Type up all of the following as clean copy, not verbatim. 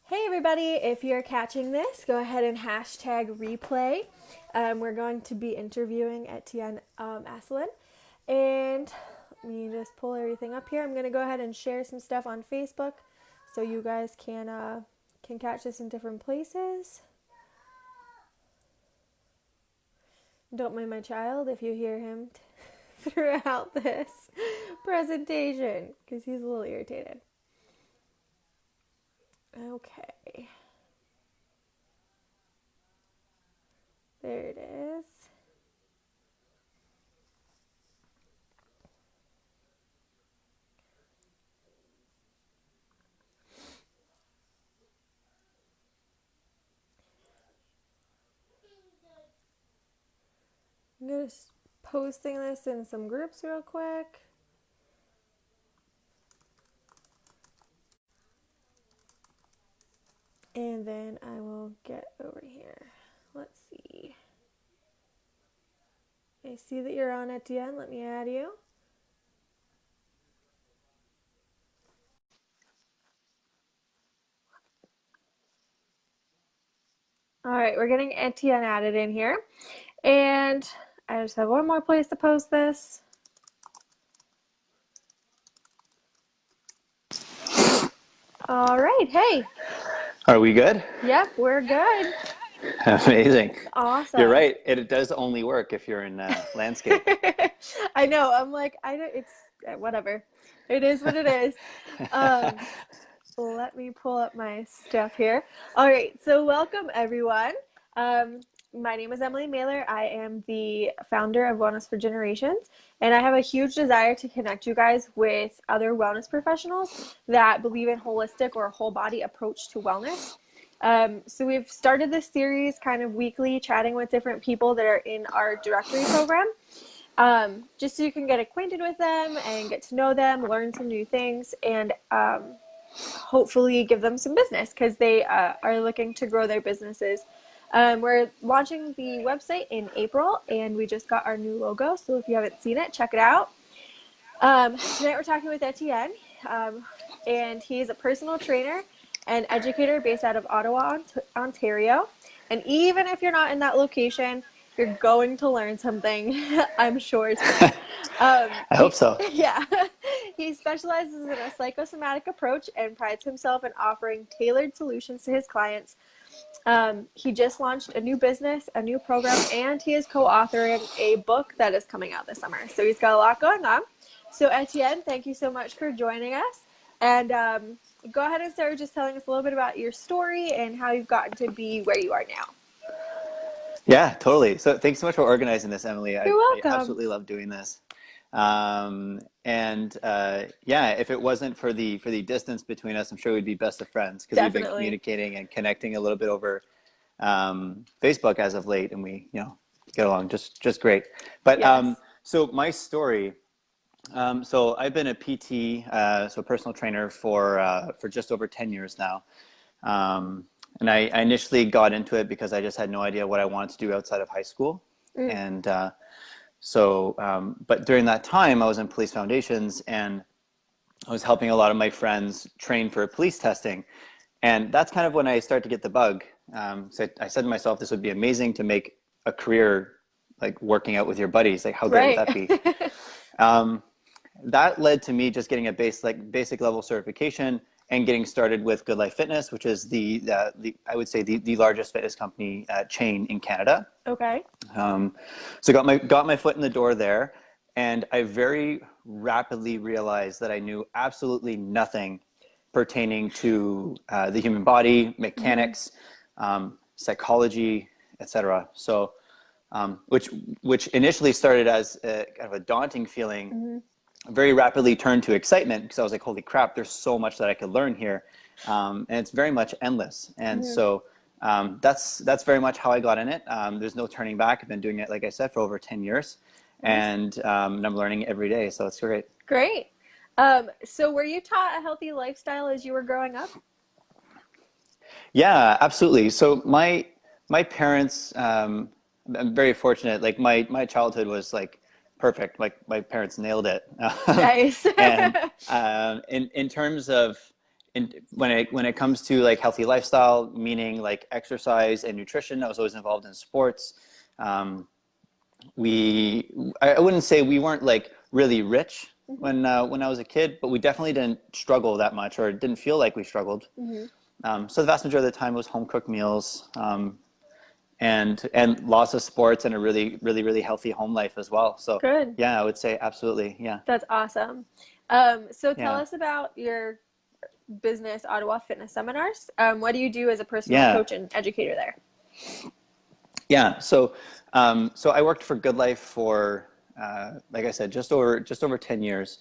Hey everybody, if you're catching this, go ahead and hashtag replay. We're going to be interviewing Etienne Asselin. And let me just pull everything up here. I'm going to go ahead and share some stuff on Facebook so you guys can catch this in different places. Don't mind my child if you hear him throughout this presentation because he's a little irritated. Okay. There it is. I'm just posting this in some groups real quick. And then I will get over here. Let's see. I see that you're on Etienne. Let me add you. All right, we're getting Etienne added in here. And I just have one more place to post this. All right, hey. Are we good? Yep, we're good. Amazing. You're Awesome. right. It does only work if you're in landscape. I know. I'm like, I don't, it's whatever. It is what it is. Let me pull up my stuff here. All right, so welcome everyone. My name is Emily Mailer. I am the founder of Wellness for Generations, and I have a huge desire to connect you guys with other wellness professionals that believe in holistic or whole body approach to wellness. So we've started this series kind of weekly, chatting with different people that are in our directory program, just so you can get acquainted with them and get to know them, learn some new things, and hopefully give them some business because they are looking to grow their businesses. We're launching the website in April, and we just got our new logo. So if you haven't seen it, check it out. Tonight we're talking with Etienne, and he's a personal trainer and educator based out of Ottawa, Ontario. And even if you're not in that location, you're going to learn something, I'm sure, tonight. I hope so. Yeah, he specializes in a psychosomatic approach and prides himself in offering tailored solutions to his clients. He just launched a new business, a new program, and he is co-authoring a book that is coming out this summer. So he's got a lot going on. So Etienne, thank you so much for joining us. And go ahead and start just telling us a little bit about your story and how you've gotten to be where you are now. Yeah, totally. So thanks so much for organizing this, Emily. I You're welcome. absolutely love doing this. Yeah, if it wasn't for the distance between us, I'm sure we'd be best of friends because we've been Definitely. communicating and connecting a little bit over Facebook as of late, and we get along just great. But Yes. so my story. So I've been a PT, so personal trainer for just over 10 years now. And I initially got into it because I just had no idea what I wanted to do outside of high school. Mm. And but during that time, I was in police foundations and I was helping a lot of my friends train for police testing. And that's kind of when I started to get the bug. So I said to myself, this would be amazing to make a career like working out with your buddies. Like, how great would Right. that be? Um, that led to me just getting a basic level certification and getting started with Good Life Fitness, which is the I would say the largest fitness company chain in Canada. Okay. So got my foot in the door there, and I very rapidly realized that I knew absolutely nothing pertaining to the human body, Mm-hmm. mechanics, psychology, etc. So which initially started as kind of a daunting feeling, Mm-hmm. very rapidly turned to excitement because I was like, holy crap, there's so much that I could learn here. And it's very much endless. And Mm-hmm. so that's very much how I got in it. There's no turning back. I've been doing it, like I said, for over 10 years. Nice. And I'm learning every day. So it's great. Great. So were you taught a healthy lifestyle as you were growing up? Yeah, absolutely. So my parents, I'm very fortunate. Like my childhood was like perfect. Like my parents nailed it. Nice. And in terms of when it comes to like healthy lifestyle, meaning like exercise and nutrition, I was always involved in sports. Um, I wouldn't say we weren't like really rich Mm-hmm. when I was a kid, but we definitely didn't struggle that much, or didn't feel like we struggled. Mm-hmm. So the vast majority of the time was home cooked meals, and lots of sports and a really healthy home life as well. So Good. yeah, I would say absolutely. Yeah. That's awesome. So tell Yeah. us about your business, Ottawa Fitness Seminars. What do you do as a personal Yeah. coach and educator there? Yeah. So I worked for Good Life for, like I said, just over 10 years.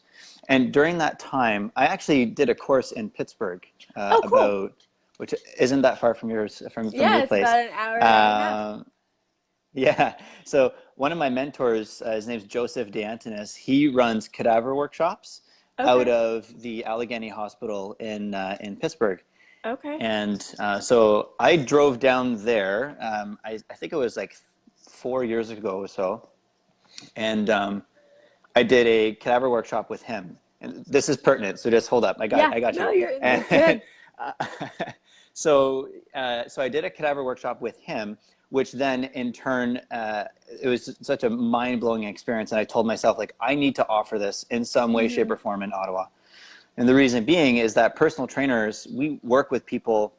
And during that time, I actually did a course in Pittsburgh, Oh, cool. about, which isn't that far from yours, from Yeah, your it's place. about an hour, hour and a half. Um, yeah. So one of my mentors, his name's Joseph DeAntonis. He runs cadaver workshops out Okay. of the Allegheny Hospital in Pittsburgh. Okay. And so I drove down there. I think it was like 4 years ago or so, and I did a cadaver workshop with him. And this is pertinent, so just hold up. Yeah. I got No, you. you're. It's And good. uh, so I did a cadaver workshop with him, which then in turn, it was such a mind-blowing experience. And I told myself, like, I need to offer this in some way, shape, Mm-hmm. or form in Ottawa. And the reason being is that personal trainers, we work with people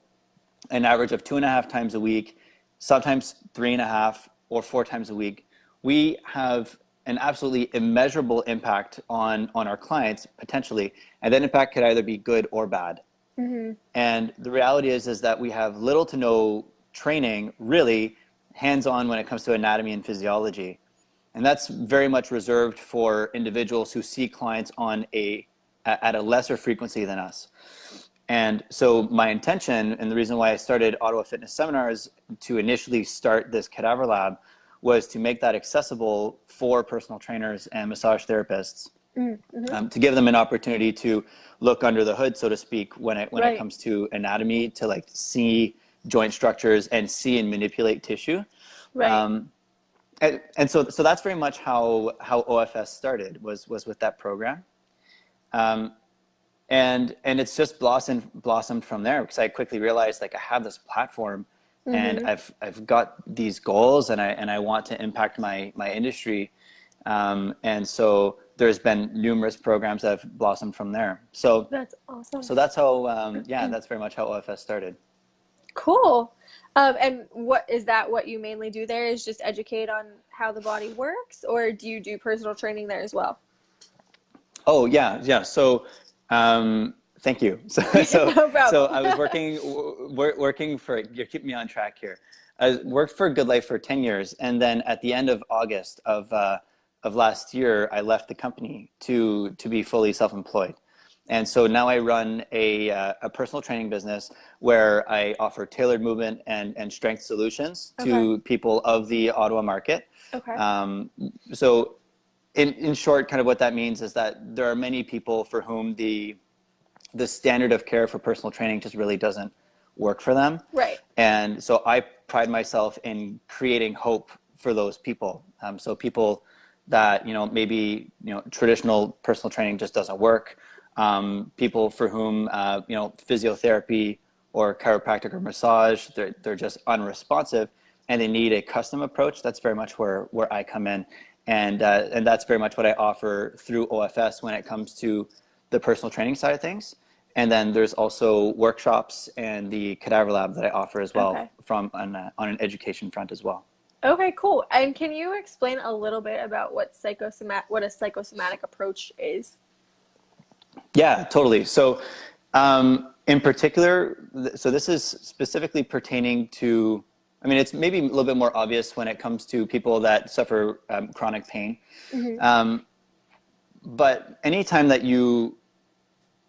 an average of 2.5 times a week, sometimes 3.5 or 4 times a week. We have an absolutely immeasurable impact on our clients potentially, and that impact could either be good or bad. Mm-hmm. And the reality is that we have little to no training, really hands-on, when it comes to anatomy and physiology. And that's very much reserved for individuals who see clients at a lesser frequency than us. And so my intention, and the reason why I started Ottawa Fitness Seminars to initially start this cadaver lab, was to make that accessible for personal trainers and massage therapists, Mm-hmm. to give them an opportunity to look under the hood, so to speak, when it Right. comes to anatomy, to like see joint structures and see and manipulate tissue. Right. Um, and so that's very much how OFS started, was with that program. Um, and it's just blossomed from there, because I quickly realized, like, I have this platform, and Mm-hmm. I've got these goals, and I want to impact my industry, and so there's been numerous programs that have blossomed from there. So That's awesome. so that's how, yeah, that's very much how OFS started. Cool. And what is that? What you mainly do there is just educate on how the body works, or do you do personal training there as well? Oh yeah, yeah. So, thank you. So, so, No so problem. I was working for. You're keeping me on track here. I worked for Good Life for 10 years, and then at the end of August of last year, I left the company to be fully self-employed. And so now I run a personal training business where I offer tailored movement and strength solutions Okay. to people of the Ottawa market. Okay. So in short, kind of what that means is that there are many people for whom the standard of care for personal training just really doesn't work for them. Right. And so I pride myself in creating hope for those people. So people that, maybe, traditional personal training just doesn't work. People for whom, physiotherapy or chiropractic or massage, they're just unresponsive, and they need a custom approach. That's very much where I come in. And that's very much what I offer through OFS when it comes to the personal training side of things. And then there's also workshops and the cadaver lab that I offer as well, Okay. from on an education front as well. Okay, cool. And can you explain a little bit about what a psychosomatic approach is? Yeah, totally. So, in particular, so this is specifically pertaining to, I mean, it's maybe a little bit more obvious when it comes to people that suffer chronic pain. Mm-hmm. Um, but anytime that you,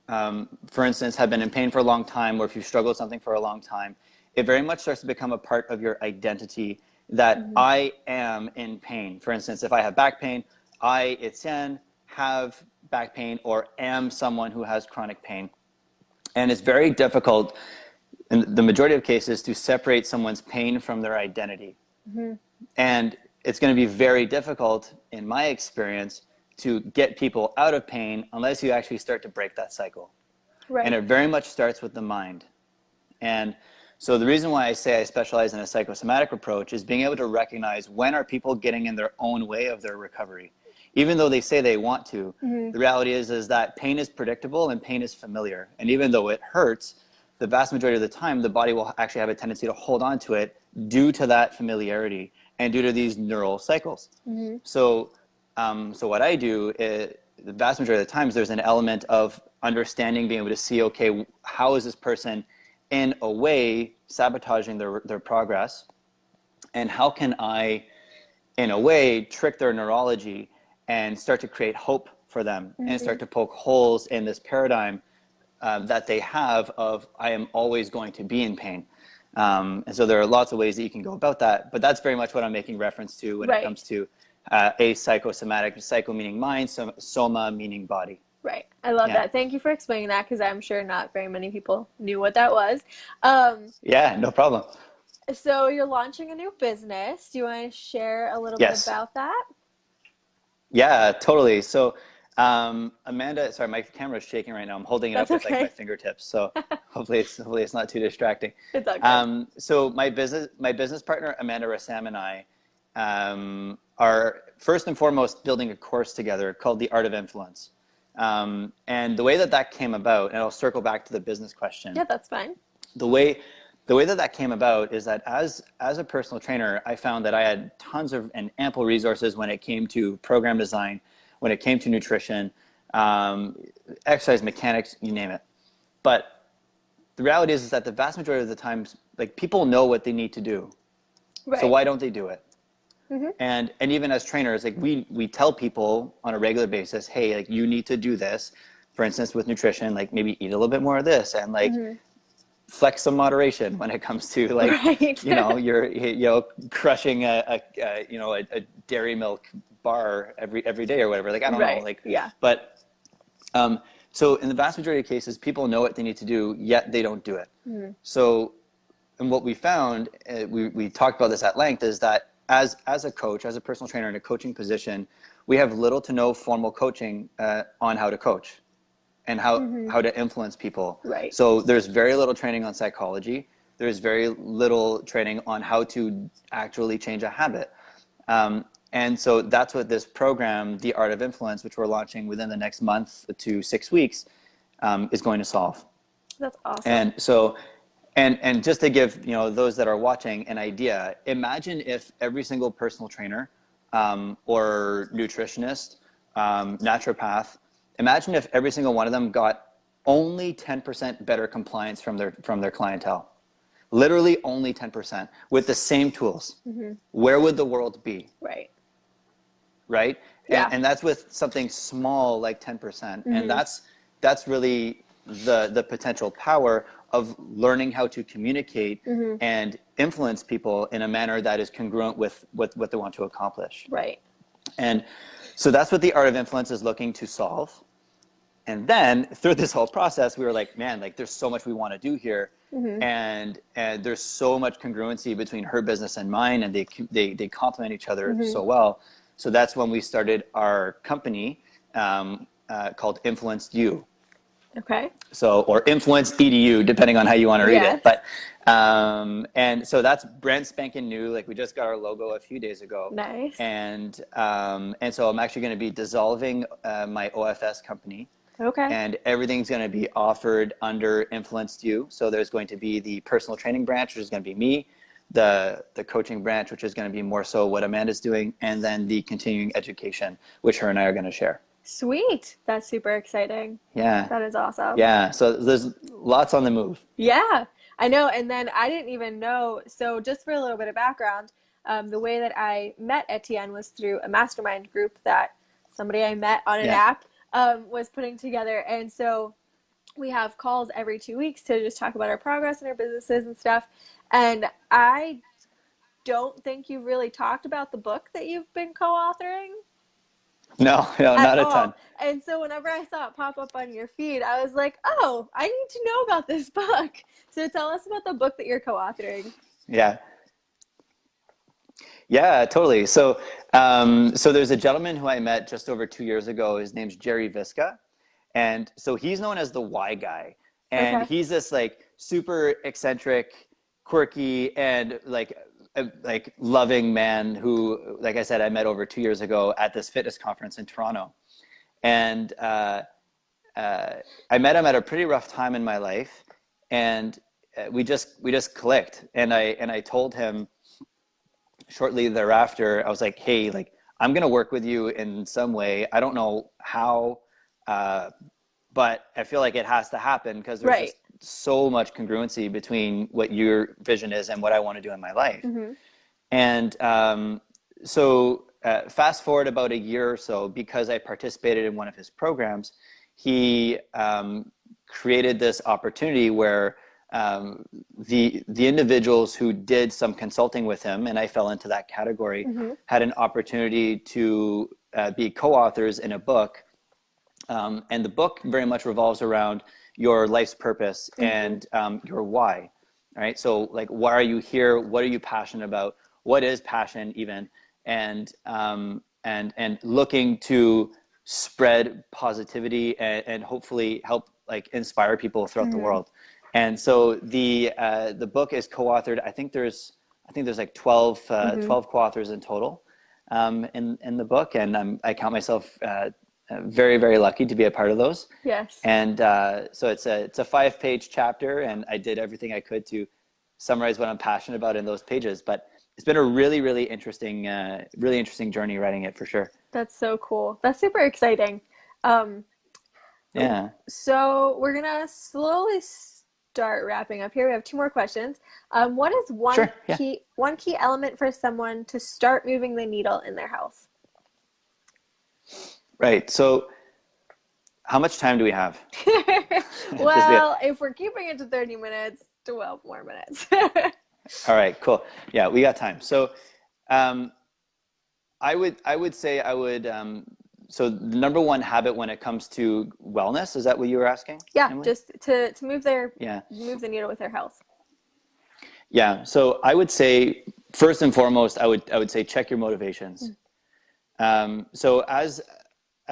for instance, have been in pain for a long time, or if you've struggled with something for a long time, it very much starts to become a part of your identity that Mm-hmm. I am in pain. For instance, if I have back pain, I, Etienne, have back pain, or am someone who has chronic pain. And it's very difficult in the majority of cases to separate someone's pain from their identity. Mm-hmm. And it's going to be very difficult, in my experience, to get people out of pain unless you actually start to break that cycle. And Right. it very much starts with the mind. And so the reason why I say I specialize in a psychosomatic approach is being able to recognize when are people getting in their own way of their recovery. Even though they say they want to, the reality is that pain is predictable and pain is familiar. And even though it hurts, the vast majority of the time, the body will actually have a tendency to hold on to it due to that familiarity and due to these neural cycles. So, so what I do is, the vast majority of the times, there's an element of understanding, being able to see, okay, how is this person in a way sabotaging their progress, and how can I, in a way, trick their neurology and start to create hope for them and start to poke holes in this paradigm that they have of I am always going to be in pain. And so there are lots of ways that you can go about that, but that's very much what I'm making reference to when it Right. comes to a psychosomatic, psycho meaning mind, soma meaning body. Right. I love Yeah. that. Thank you for explaining that because I'm sure not very many people knew what that was. Um, Yeah, no problem. so you're launching a new business. Do you want to share a little bit Yes. about that? Yeah, totally. So, Amanda, sorry, my camera's shaking right now. I'm holding it That's up with like my okay. fingertips, so hopefully it's not too distracting. It's all good. So my business partner Amanda Rassam and I are first and foremost building a course together called The Art of Influence. And the way that that came about, and I'll circle back to the business question. Yeah, that's fine. The way that that came about is that as a personal trainer, I found that I had tons of and ample resources when it came to program design, when it came to nutrition, exercise mechanics, you name it. But the reality is that the vast majority of the times, like, people know what they need to do, so Right. why don't they do it? And even as trainers, like, we tell people on a regular basis, hey, like, you need to do this. For instance, with nutrition, like, maybe eat a little bit more of this, and like flex some moderation when it comes to, like, Right. you're crushing a dairy milk bar every day or whatever. Like, I don't know, Right. like, Yeah. but so in the vast majority of cases, people know what they need to do, yet they don't do it. So, and what we found, we talked about this at length, is that as a coach, as a personal trainer in a coaching position, we have little to no formal coaching on how to coach and how to influence people. Right. So there's very little training on psychology. There's very little training on how to actually change a habit. And so that's what this program, The Art of Influence, which we're launching within the next month to 6 weeks, is going to solve. That's awesome. And so, and just to give those that are watching an idea, imagine if every single personal trainer or nutritionist, naturopath, imagine if every single one of them got only 10% better compliance from their clientele. Literally only 10% with the same tools. Where would the world be? Right. Right? Yeah. And that's with something small like 10%. And that's really the potential power of learning how to communicate and influence people in a manner that is congruent with what they want to accomplish. Right. And so that's what The Art of Influence is looking to solve. And then through this whole process, we were like, man, like, there's so much we want to do here. And there's so much congruency between her business and mine, and they complement each other so well. So that's when we started our company called Influenced You. Okay. So, or Influence EDU, depending on how you want to read Yes. it. But and so that's brand spanking new. Like, we just got our logo a few days ago. Nice. And so I'm actually going to be dissolving my OFS company. Okay. And everything's going to be offered under Influenced You. So there's going to be the personal training branch, which is going to be me, the coaching branch, which is going to be more so what Amanda's doing, and then the continuing education, which her and I are going to share. Sweet. That's super exciting. Yeah. That is awesome. Yeah. So there's lots on the move. Yeah, I know. And then I didn't even know. So just for a little bit of background, the way that I met Etienne was through a mastermind group that somebody I met on an app was putting together. And so we have calls every 2 weeks to just talk about our progress and our businesses and stuff. And I don't think you've really talked about the book that you've been co-authoring. No, not a ton. And so whenever I saw it pop up on your feed, I was like, oh, I need to know about this book. So tell us about the book that you're co-authoring. Yeah. Yeah, totally. So, so there's a gentleman who I met just over 2 years ago. His name's Jerry Visca. And so he's known as the why guy. And Okay. he's this like super eccentric, quirky, and like loving man who, like I said, I met over 2 years ago at this fitness conference in Toronto. And I met him at a pretty rough time in my life, and we just clicked. And I told him shortly thereafter, I was like, hey, like, I'm gonna work with you in some way. I don't know how, uh, but I feel like it has to happen because there's Right. just so much congruency between what your vision is and what I want to do in my life. Mm-hmm. And so fast forward about a year or so, because I participated in one of his programs, he created this opportunity where the individuals who did some consulting with him, and I fell into that category, Mm-hmm. had an opportunity to be co-authors in a book. And the book very much revolves around your life's purpose Mm-hmm. and your why. All right. So, like, why are you here? What are you passionate about? What is passion even? And looking to spread positivity and hopefully help like inspire people throughout the Mm-hmm. world. And so the book is co-authored. I think there's like 12 Mm-hmm. 12 co-authors in total in the book, and I count myself very, very lucky to be a part of those. Yes. And so it's a 5-page chapter, and I did everything I could to summarize what I'm passionate about in those pages. But it's been a really, really interesting journey writing it for sure. That's so cool. That's super exciting. Um, Yeah, so we're gonna slowly start wrapping up here. We have two more questions. What is one sure, yeah, key element for someone to start moving the needle in their health? right. So how much time do we have? Just the, Well, if we're keeping it to 30 minutes, 12 more minutes. all right, cool. Yeah, we got time. So um, I would say so the number one habit when it comes to wellness, is that what you were asking, Yeah, Emily? just to Yeah. move the needle with their health. Yeah. So I would say first and foremost, I would say check your motivations. So as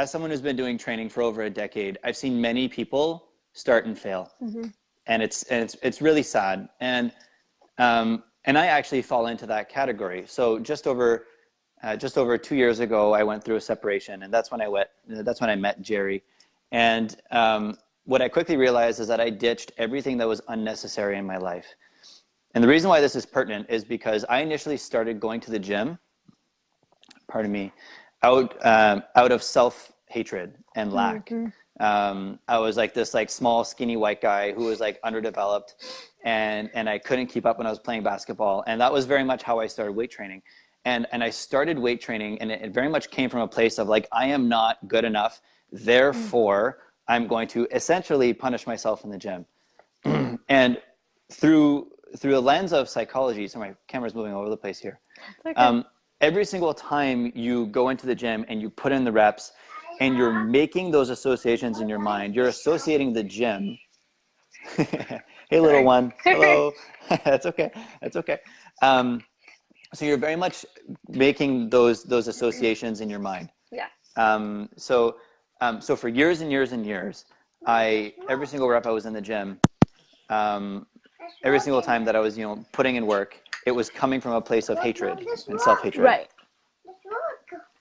someone who's been doing training for over a decade, I've seen many people start and fail, Mm-hmm. and it's really sad. And I actually fall into that category. So just over 2 years ago, I went through a separation, and that's when I met Jerry. And what I quickly realized is that I ditched everything that was unnecessary in my life. And the reason why this is pertinent is because I initially started going to the gym, pardon me, out of self-hatred and lack. Mm-hmm. I was like this like small, skinny white guy who was like underdeveloped, and I couldn't keep up when I was playing basketball. And that was very much how I started weight training. And I started weight training, and it very much came from a place of like, I am not good enough, therefore I'm going to essentially punish myself in the gym. And through a lens of psychology, so my camera's moving all over the place here. It's okay. Um, every single time you go into the gym and you put in the reps and you're making those associations in your mind, you're associating the gym. Hey, little Sorry. one. Hello. That's okay. That's okay. So you're very much making those associations in your mind. Yeah. So for years and years and years, every single rep I was in the gym, um, every single time that I was, putting in work, it was coming from a place of hatred and self-hatred. Right.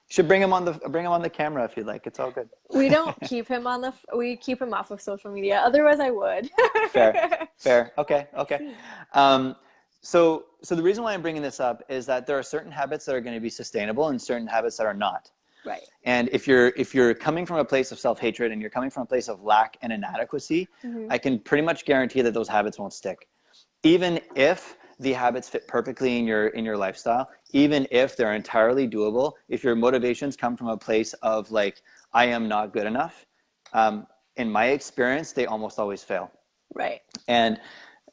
Should bring him on the camera if you'd like. It's all good. We don't keep him on we keep him off of social media. Otherwise, I would. Fair. Okay. So the reason why I'm bringing this up is that there are certain habits that are going to be sustainable and certain habits that are not. Right. And if you're coming from a place of self-hatred and you're coming from a place of lack and inadequacy, Mm-hmm. I can pretty much guarantee that those habits won't stick. Even if the habits fit perfectly in your lifestyle, even if they're entirely doable, if your motivations come from a place of like, I am not good enough, in my experience, they almost always fail. Right. And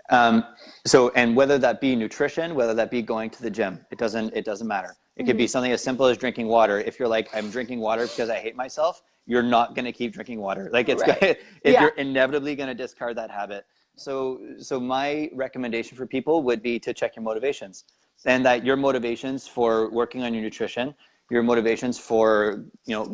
and whether that be nutrition, whether that be going to the gym, it doesn't matter. It could be something as simple as drinking water. If you're like, I'm drinking water because I hate myself, you're not going to keep drinking water. Like Right. you're inevitably going to discard that habit. So my recommendation for people would be to check your motivations, and that your motivations for working on your nutrition your motivations for,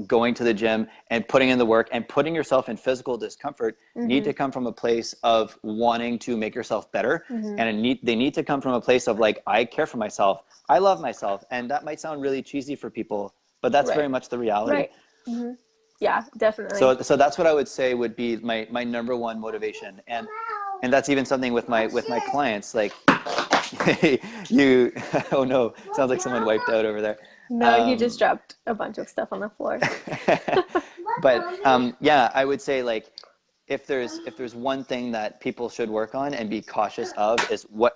going to the gym and putting in the work and putting yourself in physical discomfort need to come from a place of wanting to make yourself better. And they need to come from a place of like, I care for myself. I love myself. And that might sound really cheesy for people, but that's very much the reality. Right. Yeah, definitely. So that's what I would say would be my number one motivation. And that's even something with my clients, like you, oh no, sounds like someone wiped out over there. No, he just dropped a bunch of stuff on the floor. But yeah, I would say like if there's one thing that people should work on and be cautious of is what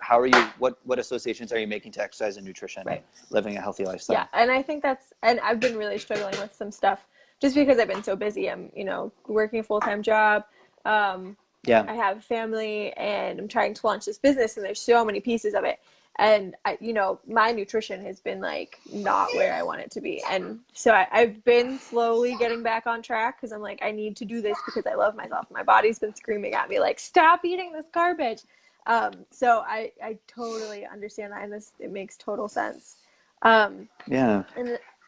associations are you making to exercise and nutrition, living a healthy lifestyle. Yeah, and I think and I've been really struggling with some stuff just because I've been so busy. I'm, working a full-time job. I have family and I'm trying to launch this business and there's so many pieces of it. And my nutrition has been like not where I want it to be. And so I've been slowly getting back on track because I'm like, I need to do this because I love myself. My body's been screaming at me like, stop eating this garbage. So I totally understand that. And it makes total sense. And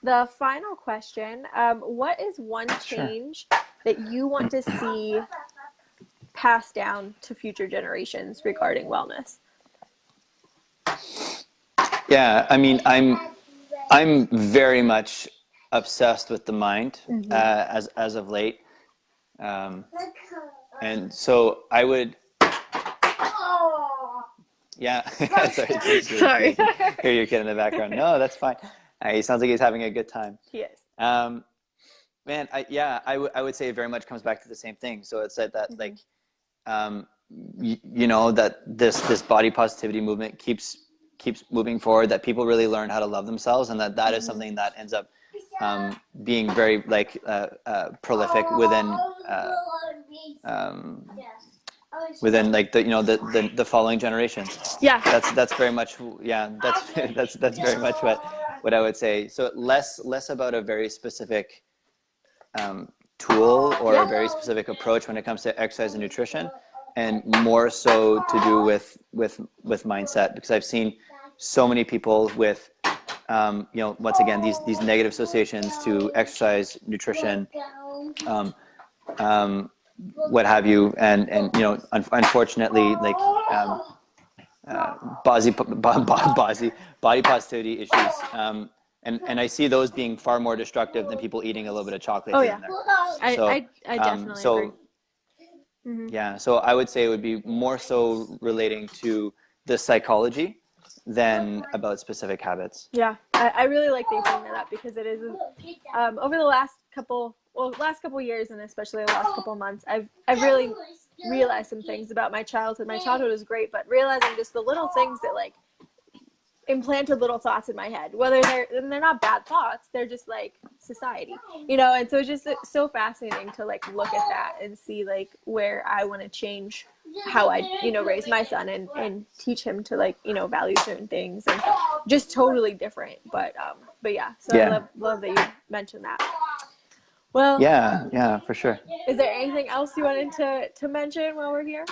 the final question, what is one change that you want to see passed down to future generations regarding wellness? Yeah, I mean, I'm very much obsessed with the mind as of late, and so I would. Yeah, sorry. Hear your kid in the background. No, that's fine. He sounds like he's having a good time. He is. Man, I would say it very much comes back to the same thing. So it's that like, that this body positivity movement keeps moving forward, that people really learn how to love themselves, and that is something that ends up being very like prolific within like the following generations. Yeah, that's very much that's very much what I would say. So less about a very specific tool or a very specific approach when it comes to exercise and nutrition, and more so to do with mindset, because I've seen so many people with once again these negative associations to exercise, nutrition, what have you, and unfortunately like body positivity issues, and I see those being far more destructive than people eating a little bit of chocolate here and there. So, I definitely agree. Yeah, so I would say it would be more so relating to the psychology than about specific habits. Yeah, I really like that you bring that up, because it is over the last couple years, and especially the last couple months, I've really realized some things about my childhood. My childhood was great, but realizing just the little things that like implanted little thoughts in my head, whether they're not bad thoughts, they're just like society, and so it's just so fascinating to like look at that and see like where I want to change how I raise my son and teach him to like value certain things, and just totally different, but yeah, so I love that you mentioned that. Well, yeah, for sure. Is there anything else you wanted to mention while we're here?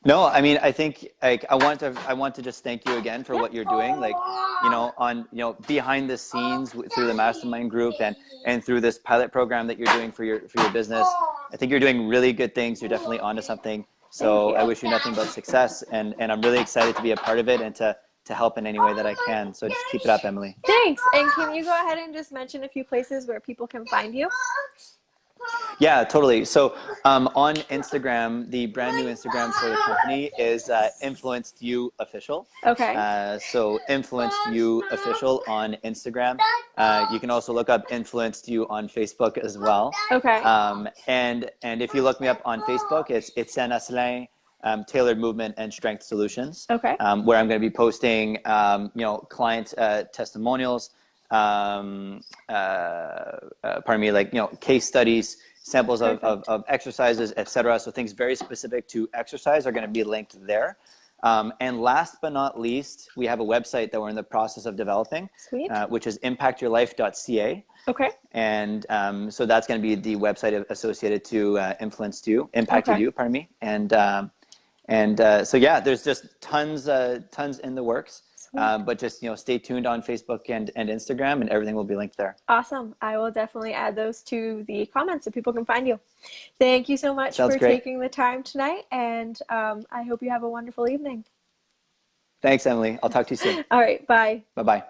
No, I mean, I think like I want to just thank you again for what you're doing, like, on, behind the scenes through the mastermind group and through this pilot program that you're doing for your business. I think you're doing really good things. You're definitely onto something. So I wish you nothing but success, and I'm really excited to be a part of it and to help in any way that I can. So just keep it up, Emily. Thanks. And can you go ahead and just mention a few places where people can find you? Yeah, totally. So on Instagram, the brand new Instagram for the company is Influenced You Official. Okay. So Influenced You Official on Instagram. You can also look up Influenced You on Facebook as well. Okay. And if you look me up on Facebook, it's Etienne Asselin, Tailored Movement and Strength Solutions. Okay. Where I'm going to be posting, client testimonials, pardon me, like, case studies, samples of exercises, etc. So things very specific to exercise are going to be linked there. And last but not least, we have a website that we're in the process of developing, which is impactyourlife.ca. Okay. And so that's going to be the website associated to Impacted You, pardon me. And so yeah, there's just tons in the works. But just, stay tuned on Facebook and Instagram, and everything will be linked there. Awesome. I will definitely add those to the comments so people can find you. Thank you so much Sounds for great. taking the time tonight, and I hope you have a wonderful evening. Thanks, Emily. I'll talk to you soon. All right, bye. Bye-bye.